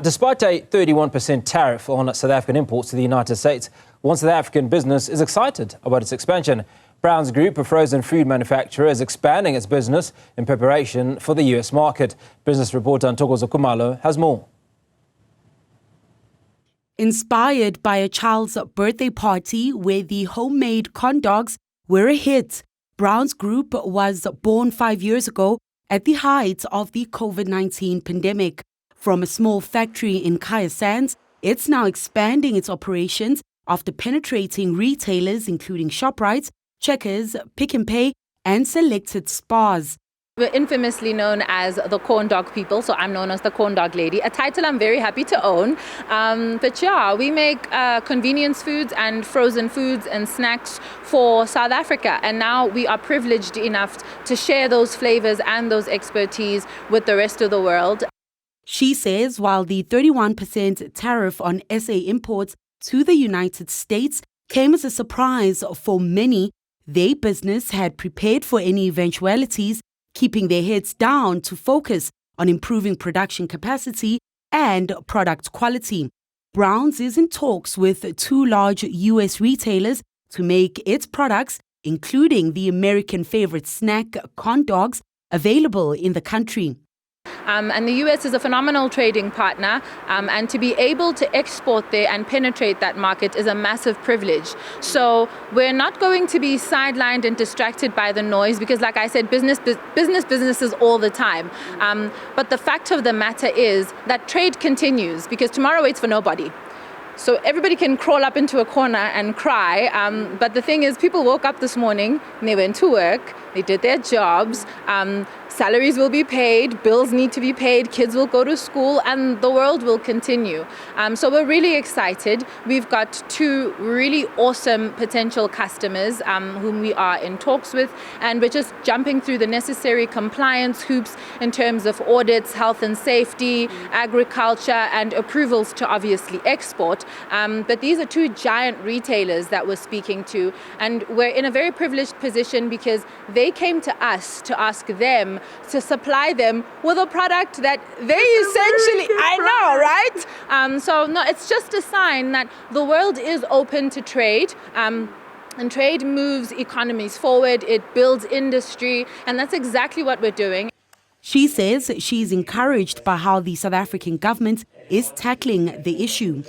Despite a 31% tariff on South African imports to the United States, one South African business is excited about its expansion. Brown's Group, a frozen food manufacturer, is expanding its business in preparation for the US market. Business reporter Ntokozo Khumalo has more. Inspired by a child's birthday party where the homemade corn dogs were a hit, Brown's Group was born 5 years ago at the height of the COVID-19 pandemic. From a small factory in Kaya Sands, it's now expanding its operations after penetrating retailers including Shoprite, Checkers, Pick n Pay, and selected spas. We're infamously known as the corn dog people, so I'm known as the corn dog lady, a title I'm very happy to own. But yeah, we make convenience foods and frozen foods and snacks for South Africa, and now we are privileged enough to share those flavors and those expertise with the rest of the world. She says while the 31% tariff on SA imports to the United States came as a surprise for many, their business had prepared for any eventualities, keeping their heads down to focus on improving production capacity and product quality. Brown's is in talks with two large US retailers to make its products, including the American favorite snack, corn dogs, available in the country. And the US is a phenomenal trading partner, and to be able to export there and penetrate that market is a massive privilege. So we're not going to be sidelined and distracted by the noise because, like I said, businesses all the time. But the fact of the matter is that trade continues because tomorrow waits for nobody. So everybody can crawl up into a corner and cry, but the thing is, people woke up this morning and they went to work, they did their jobs, salaries will be paid, bills need to be paid, kids will go to school, and the world will continue. So we're really excited. We've got two really awesome potential customers whom we are in talks with, and we're just jumping through the necessary compliance hoops in terms of audits, health and safety, agriculture, and approvals to obviously export. But these are two giant retailers that we're speaking to, and we're in a very privileged position because they came to us to ask them to supply them with a product that they essentially, I know, right? So no, it's just a sign that the world is open to trade. And trade moves economies forward, it builds industry, and that's exactly what we're doing. She says she's encouraged by how the South African government is tackling the issue.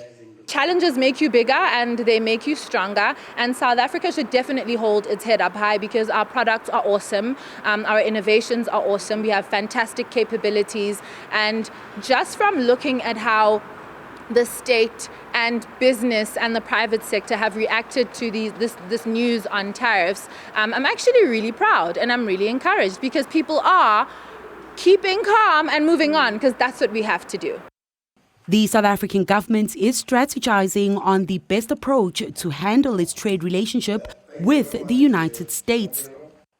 Challenges make you bigger and they make you stronger, and South Africa should definitely hold its head up high because our products are awesome, our innovations are awesome, we have fantastic capabilities, and just from looking at how the state and business and the private sector have reacted to this news on tariffs, I'm actually really proud and I'm really encouraged because people are keeping calm and moving on because that's what we have to do. The South African government is strategizing on the best approach to handle its trade relationship with the United States.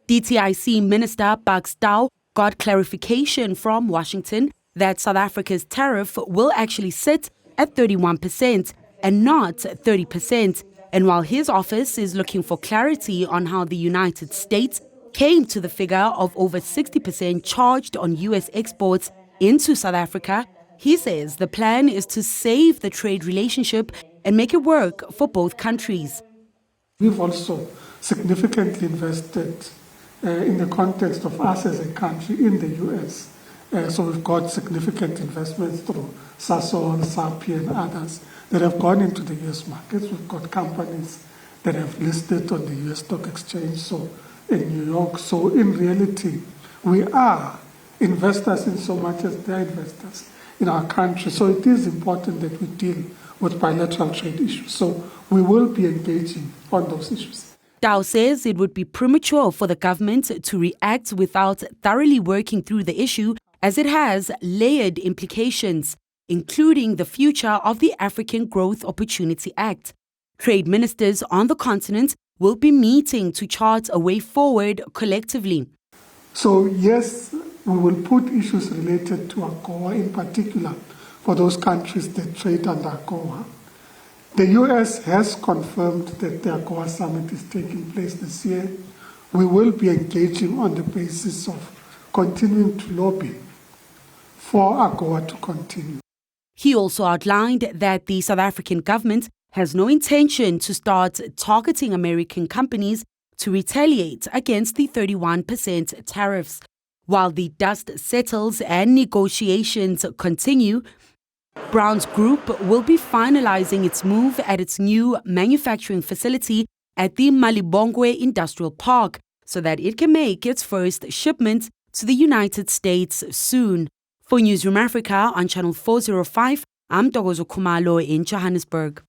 DTIC Minister Bucks Dow got clarification from Washington that South Africa's tariff will actually sit at 31% and not 30%. And while his office is looking for clarity on how the United States came to the figure of over 60% charged on US exports into South Africa, he says the plan is to save the trade relationship and make it work for both countries. We've also significantly invested in the context of us as a country in the US. So we've got significant investments through Sasol, SAPI and others that have gone into the US markets. We've got companies that have listed on the US Stock Exchange, so in New York. So in reality, we are investors in so much as they're investors in our country. So it is important that we deal with bilateral trade issues. So we will be engaging on those issues. Dow says it would be premature for the government to react without thoroughly working through the issue as it has layered implications, including the future of the African Growth Opportunity Act. Trade ministers on the continent will be meeting to chart a way forward collectively. So yes, we will put issues related to AGOA, in particular for those countries that trade under AGOA. The US has confirmed that the AGOA summit is taking place this year. We will be engaging on the basis of continuing to lobby for AGOA to continue. He also outlined that the South African government has no intention to start targeting American companies to retaliate against the 31% tariffs. While the dust settles and negotiations continue, Brown's Group will be finalizing its move at its new manufacturing facility at the Malibongwe Industrial Park so that it can make its first shipment to the United States soon. For Newzroom Afrika on Channel 405, I'm Ntokozo Khumalo in Johannesburg.